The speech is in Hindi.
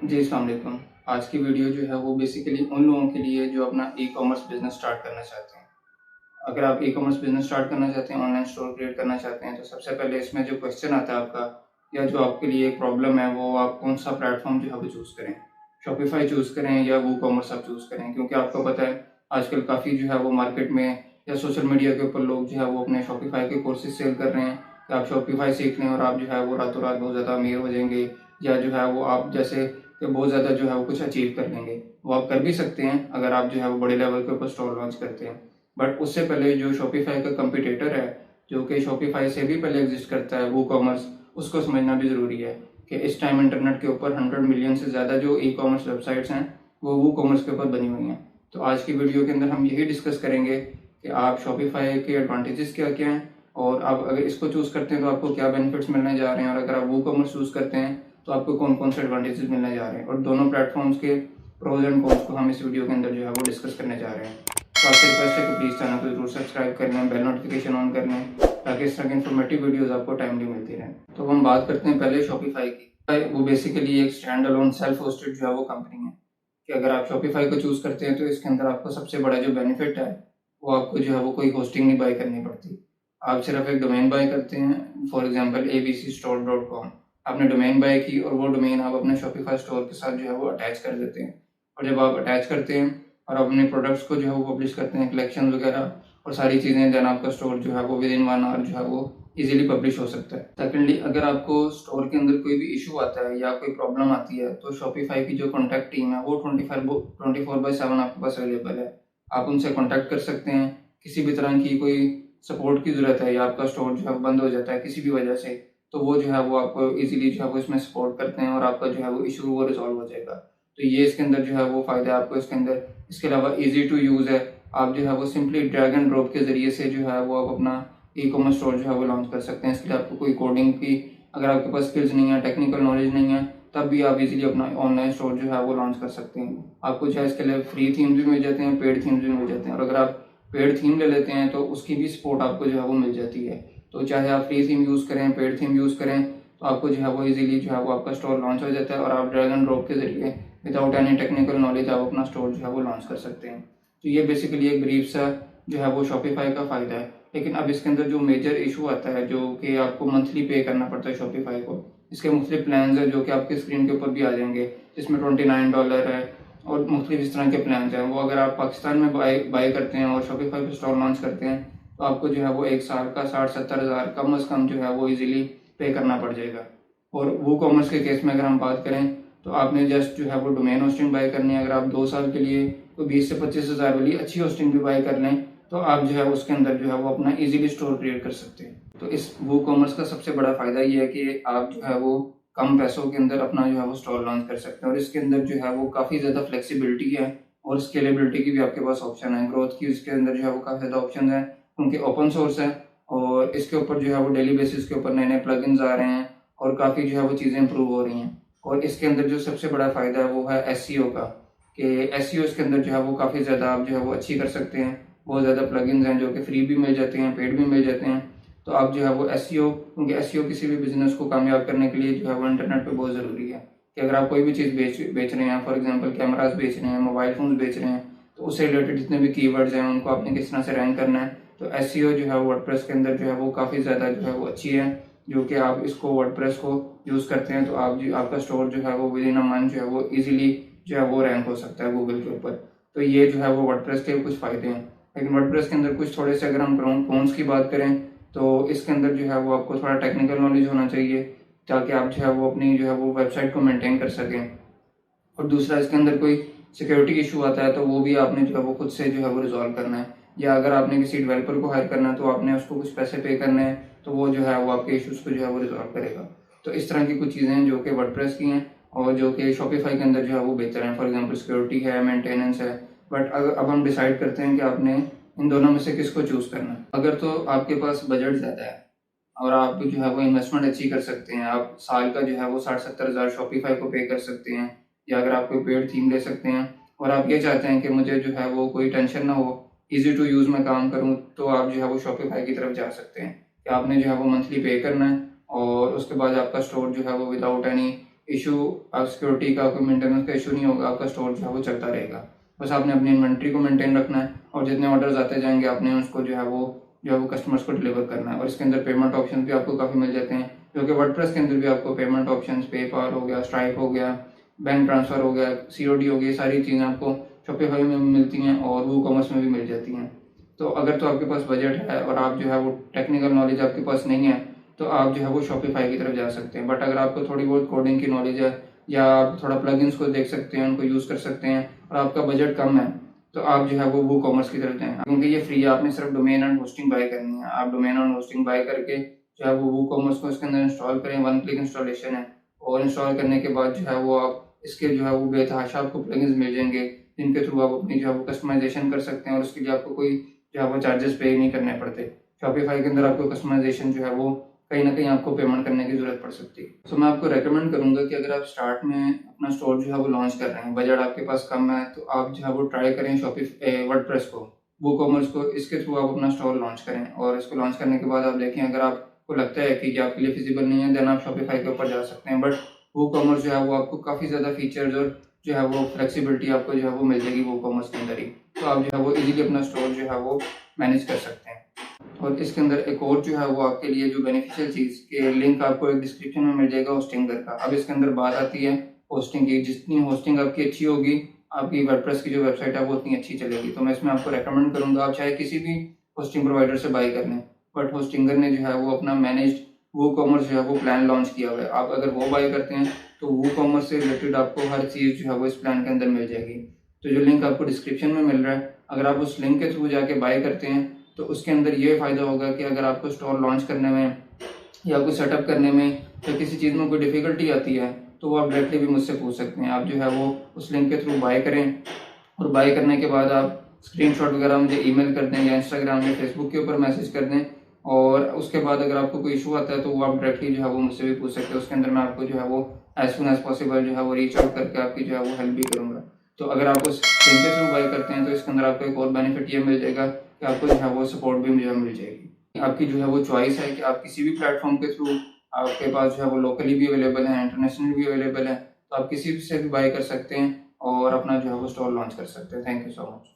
जी, अस्सलाम वालेकुम। आज की वीडियो जो है वो बेसिकली उन लोगों के लिए जो अपना ई-कॉमर्स बिज़नेस स्टार्ट करना चाहते हैं। अगर आप ई-कॉमर्स बिज़नेस स्टार्ट करना चाहते हैं, ऑनलाइन स्टोर क्रिएट करना चाहते हैं, तो सबसे पहले इसमें जो क्वेश्चन आता है आपका या जो आपके लिए एक प्रॉब्लम है, वो आप कौन-सा प्लेटफ़ॉर्म जो है वो चूज़ करें। शॉपिफ़ाई चूज़ करें या वूकॉमर्स आप चूज़ करें, क्योंकि आपको पता है आजकल काफ़ी जो है वो मार्केट में या सोशल मीडिया के ऊपर लोग जो है वो अपने शॉपिफ़ाई के कोर्सेज़ सेल कर रहे हैं कि आप शॉपिफ़ाई सीख लें और आप जो है वो रातों-रात बहुत ज़्यादा अमीर हो जाएँगे, या जो है वो आप जैसे कि बहुत ज़्यादा जो है वो कुछ अचीव कर लेंगे। वो आप कर भी सकते हैं अगर आप जो है वो बड़े लेवल के ऊपर स्टोर लॉन्च करते हैं। बट उससे पहले जो शॉपिफ़ाई का कंपटीटर है, जो कि शॉपिफ़ाई से भी पहले एग्ज़िस्ट करता है, वूकॉमर्स, उसको समझना भी ज़रूरी है कि इस टाइम इंटरनेट के ऊपर 100 मिलियन से ज़्यादा जो ई-कॉमर्स वेबसाइट्स हैं, वो वूकॉमर्स के ऊपर बनी हुई हैं। तो आज की वीडियो के अंदर हम यही डिस्कस करेंगे कि आप शॉपिफ़ाई के एडवांटेजेस क्या-क्या हैं, और आप अगर इसको चूज़ करते हैं तो आपको क्या बेनिफिट्स मिलने जा रहे हैं, और अगर आप वूकॉमर्स चूज़ करते हैं तो आपको कौन-कौन से एडवांटेजेस मिलने जा रहे हैं, और दोनों प्लेटफ़ॉर्म्स के प्रोज़ एंड कॉन्स को हम इस वीडियो के अंदर जो है वो डिस्कस करने जा रहे हैं। तो आपसे रिक्वेस्ट है कि प्लीज़ चैनल को ज़रूर सब्सक्राइब कर लें, बेल नोटिफिकेशन ऑन कर लें, ताकि इस तरह की इन्फॉर्मेटिव वीडियोज़ आपको टाइमली मिलती रहें। तो हम बात करते हैं पहले शॉपिफ़ाई की। वो बेसिकली एक स्टैंड अलोन सेल्फ होस्टेड जो है वो कंपनी है, कि अगर आप शॉपिफ़ाई को चूज़ करते हैं तो इसके अंदर आपको सबसे बड़ा जो बेनिफिट है, वो आपको जो है वो कोई होस्टिंग नहीं बाय करनी पड़ती। आप सिर्फ़ एक डोमेन बाय करते हैं, फॉर एग्ज़ाम्पल abcstore.com। आपने डोमेन बाय की और वो डोमेन आप अपने शॉपिफ़ाई स्टोर के साथ जो है वो अटैच कर देते हैं, और जब आप अटैच करते हैं और अपने प्रोडक्ट्स को जो है वो पब्लिश करते हैं, कलेक्शन वगैरह और सारी चीज़ें, देन आपका स्टोर जो है वो विदिन 1 आवर जो है वो ईज़िली पब्लिश हो सकता है। सेकंडली, अगर आपको स्टोर के अंदर कोई भी इश्यू आता है या कोई प्रॉब्लम आती है, तो शॉपिफ़ाई की जो कॉन्टैक्ट टीम है वो 24/7 आपके पास अवेलेबल है। आप उनसे कॉन्टैक्ट कर सकते हैं, किसी भी तरह की कोई सपोर्ट की ज़रूरत है या आपका स्टोर जो है बंद हो जाता है किसी भी वजह से, तो वो जो है वो आपको ईज़िली जो है वो इसमें सपोर्ट करते हैं और आपका जो है वो इश्यू वो रिज़ॉल्व हो जाएगा। तो ये इसके अंदर जो है वो फ़ायदा है आपको इसके अंदर। इसके अलावा ईज़ी टू यूज़ है। आप जो है वो सिंपली ड्रैग एंड ड्रॉप के ज़रिए से जो है वो आप अपना ई-कॉमर्स स्टोर जो है वो लॉन्च कर सकते हैं। इसके लिए आपको कोई कोडिंग की अगर आपके पास स्किल्स नहीं है, टेक्निकल नॉलेज नहीं है, तब भी आप ईज़िली अपना ऑनलाइन स्टोर जो है वो लॉन्च कर सकते हैं। आपको चाहे इसके लिए फ्री थीम्स भी मिल जाते हैं, पेड थीम्स भी मिल जाते हैं, और अगर आप पेड थीम ले लेते हैं तो उसकी भी सपोर्ट आपको जो है वो मिल जाती है। तो चाहे आप फ्री थीम यूज़ करें, पेड थीम यूज़ करें, तो आपको जो है वो ईज़िली जो है वो आपका स्टोर लॉन्च हो जाता है, और आप ड्रैग एंड ड्रॉप के ज़रिए विदाउट एनी टेक्निकल नॉलेज आप अपना स्टोर जो है वो लॉन्च कर सकते हैं। तो ये बेसिकली एक ब्रीफ सा जो है वो शॉपिफ़ाई का फ़ायदा है। लेकिन अब इसके अंदर जो मेजर इशू आता है, जो कि आपको मंथली पे करना पड़ता है शॉपिफ़ाई को। इसके मुख्तलिफ प्लान्स हैं जो कि आपकी स्क्रीन के ऊपर भी आ जाएँगे, जिसमें $29 है और मुख्तलिफ इस तरह के प्लान्स हैं। वो अगर आप पाकिस्तान में बाय बाय करते हैं और शॉपिफ़ाई पे स्टोर लॉन्च करते हैं, तो आपको जो है वो 1 साल का 60-70 हज़ार कम से कम जो है वो ईज़िली पे करना पड़ जाएगा। और वूकॉमर्स के केस में अगर हम बात करें, तो आपने जस्ट जो है वो डोमेन होस्टिंग बाय करनी है। अगर आप 2 साल के लिए कोई 20 से 25 हज़ार वाली अच्छी होस्टिंग भी बाय कर लें, तो आप जो है उसके अंदर जो है वो अपना ईज़िली स्टोर क्रिएट कर सकते हैं। तो इस वूकॉमर्स का सबसे बड़ा फ़ायदा ये है कि आप जो है वो कम पैसों के अंदर अपना जो है वो स्टोर लॉन्च कर सकते हैं, और इसके अंदर जो है वो काफ़ी ज़्यादा फ्लेक्सिबिलिटी है और स्केलेबिलिटी की भी आपके पास ऑप्शन है। ग्रोथ की इसके अंदर जो है वो काफ़ी ज़्यादा ऑप्शन हैं, उनके ओपन सोर्स हैं, और इसके ऊपर जो है वो डेली बेसिस के ऊपर नए-नए प्लगइन्स आ रहे हैं और काफ़ी जो है वो चीज़ें इंप्रूव हो रही हैं। और इसके अंदर जो सबसे बड़ा फ़ायदा है वो है एसईओ का, कि एसईओ इसके अंदर जो है वो काफ़ी ज़्यादा आप जो है वो अच्छी कर सकते हैं। बहुत ज़्यादा प्लगइन्स हैं जो कि फ्री भी मिल जाते हैं, पेड भी मिल जाते हैं। तो आप जो है वो एसईओ, क्योंकि एसईओ किसी भी बिज़नेस को कामयाब करने के लिए जो है वो इंटरनेट पे बहुत ज़रूरी है, कि अगर आप कोई भी चीज़ बेच रहे हैं, फॉर एग्ज़ाम्पल कैमराज़ बेच रहे हैं, मोबाइल फ़ोन्स बेच रहे हैं, तो उससे रिलेटेड जितने भी कीवर्ड्स हैं उनको आपने किस तरह से रैंक करना है। तो एसईओ जो है वर्डप्रेस के अंदर जो है वो काफ़ी ज़्यादा जो है वो अच्छी है, जो कि आप इसको वर्डप्रेस को यूज़ करते हैं तो आप जो आपका स्टोर जो है वो विदिन अ मंथ जो है वो ईज़िली जो है वो रैंक हो सकता है गूगल के ऊपर। तो ये जो है वो वर्डप्रेस के कुछ फ़ायदे हैं। लेकिन वर्डप्रेस के अंदर कुछ थोड़े से अगर हम कॉन्स की बात करें, तो इसके अंदर जो है वो आपको थोड़ा टेक्निकल नॉलेज होना चाहिए, ताकि आप जो है वो अपनी जो है वो वेबसाइट को मेंटेन कर सकें। और दूसरा, इसके अंदर कोई सिक्योरिटी इशू आता है तो वो भी आपने जो है वो खुद से जो है वो रिज़ॉल्व करना है, या अगर आपने किसी डेवलपर को हायर करना है तो आपने उसको कुछ पैसे पे करने हैं, तो वो जो है वो आपके इश्यूज़ को जो है वो रिज़ॉल्व करेगा। तो इस तरह की कुछ चीज़ें हैं जो कि वर्डप्रेस की हैं और जो कि शॉपिफ़ाई के अंदर जो है वो बेहतर हैं। फॉर एग्ज़ाम्पल सिक्योरिटी है, मेंटेनेंस है। बट अब हम डिसाइड करते हैं कि आपने इन दोनों में से किसको चूज़ करना है। अगर तो आपके पास बजट ज़्यादा है और आप जो है वो इन्वेस्टमेंट अच्छी कर सकते हैं। आप साल का जो है वो 60-70 हज़ार शॉपिफ़ाई को पे कर सकते हैं, या अगर आप कोई पेड थीम ले सकते हैं और आप ये चाहते हैं कि मुझे जो है वो कोई टेंशन ना हो, ईज़ी टू यूज़ मैं काम करूँ, तो आप जो है वो शॉपिफ़ाई की तरफ जा सकते हैं। कि आपने जो है वो मंथली पे करना है और उसके बाद आपका स्टोर जो है वो विदाउट एनी इशू, आप सिक्योरिटी का कोई मेंटेनेंस का इशू नहीं होगा, आपका स्टोर जो है वो चलता रहेगा। बस आपने अपनी इन्वेंट्री को मेंटेन रखना है और जितने ऑर्डर्स आते जाएंगे आपने उसको जो है वो कस्टमर्स को डिलीवर करना है। और इसके अंदर पेमेंट ऑप्शन भी आपको काफ़ी मिल जाते हैं, जो कि वर्डप्रेस के अंदर भी आपको पेमेंट ऑप्शन, पेपाल हो गया, स्ट्राइप हो गया, बैंक ट्रांसफ़र हो गया, COD हो गई, सारी चीज़ें आपको शॉपिफाई में भी मिलती हैं और वो कॉमर्स में भी मिल जाती हैं। तो अगर तो आपके पास बजट है और आप जो है वो टेक्निकल नॉलेज आपके पास नहीं है तो आप जो है वो शॉपिफाई की तरफ जा सकते हैं। बट अगर आपको थोड़ी बहुत कोडिंग की नॉलेज है या आप थोड़ा प्लगइन्स को देख सकते हैं, उनको यूज़ कर सकते हैं और आपका बजट कम है तो आप जो है वो कॉमर्स की तरफ जाएँ, क्योंकि ये फ्री है। आपने सिर्फ डोमेन एंड होस्टिंग बाय करनी है। आप डोमेन एंड होस्टिंग बाय करके जो है वो कॉमर्स को इसके अंदर इंस्टॉल करें, 1 क्लिक इंस्टॉलेशन है। और इंस्टॉल करने के बाद जो है वो आप इसके जो है वो बेतहाशा आपको प्लगइन्स मिल जाएंगे, जिनके थ्रू आप अपनी जो है वो कस्टमाइजेशन कर सकते हैं और उसके लिए आपको कोई जो है वो चार्जेस पे नहीं करने पड़ते। शॉपिफाई के अंदर आपको कस्टमाइजेशन जो है वो कहीं न कहीं आपको पेमेंट करने की ज़रूरत पड़ सकती है। तो मैं आपको रेकमेंड करूँगा कि अगर आप स्टार्ट में अपना स्टोर जो है वो लॉन्च कर रहे हैं, बजट आपके पास कम है, तो आप जो है वो ट्राई करें वर्डप्रेस को, वूकॉमर्स को, इसके थ्रू आप अपना स्टोर लॉन्च करें। और इसको लॉन्च करने के बाद आप देखें, अगर आपको लगता है कि ये आपके लिए फिज़िबल नहीं है, देन आप शॉपिफाई के ऊपर जा सकते हैं। बट वूकॉमर्स जो है वो आपको काफ़ी ज़्यादा फीचर्स और जो है वो फ्लेक्सिबिलिटी आपको जो है वो मिल जाएगी वूकॉमर्स के अंदर ही। तो आप जो है वो ईज़िली अपना स्टोर जो है वो मैनेज कर सकते हैं। और इसके अंदर एक और जो है वो आपके लिए जो बेनिफिशियल चीज़ के लिंक आपको एक डिस्क्रिप्शन में मिल जाएगा होस्टिंगर का। अब इसके अंदर बात आती है होस्टिंग की। जितनी होस्टिंग आपकी अच्छी होगी, आपकी वर्डप्रेस की जो वेबसाइट है वो उतनी अच्छी चलेगी। तो मैं इसमें आपको रेकमेंड करूँगा, आप चाहे किसी भी होस्टिंग प्रोवाइडर से बाय कर लें, बट होस्टिंगर ने जो है वो अपना मैनेज्ड वूकॉमर्स जो है वो प्लान लॉन्च किया हुआ है। आप अगर वो बाय करते हैं तो वूकॉमर्स से रिलेटेड आपको हर चीज़ जो है वो इस प्लान के अंदर मिल जाएगी। तो जो लिंक आपको डिस्क्रिप्शन में मिल रहा है, अगर आप उस लिंक के थ्रू जाके बाय करते हैं तो उसके अंदर ये फ़ायदा होगा कि अगर आपको स्टोर लॉन्च करने में या कुछ सेटअप करने में या किसी चीज़ में कोई डिफ़िकल्टी आती है, तो वो आप डायरेक्टली भी मुझसे पूछ सकते हैं। आप जो है वो उस लिंक के थ्रू बाय करें और बाय करने के बाद आप स्क्रीनशॉट वगैरह मुझे ईमेल कर दें या इंस्टाग्राम या फेसबुक के ऊपर मैसेज कर दें। और उसके बाद अगर आपको कोई इशू आता है तो वो आप डायरेक्टली जो है वो मुझसे भी पूछ सकते हैं। उसके अंदर मैं आपको जो है वो एज़ सून एज़ पॉसिबल जो है वो रीच आउट करके आपकी जो है वो हेल्प भी करूँगा। तो अगर आप उस लिंक के थ्रू बाय करते हैं तो इसके अंदर आपको एक और बेनिफिट ये मिल जाएगा कि आपको जो है वो सपोर्ट भी जो है मिल जाएगी। आपकी जो है वो चॉइस है कि आप किसी भी प्लेटफ़ॉर्म के थ्रू, आपके पास जो है वो लोकली भी अवेलेबल है, इंटरनेशनली भी अवेलेबल है, तो आप किसी से भी बाय कर सकते हैं और अपना जो है वो स्टोर लॉन्च कर सकते हैं। Thank you so much.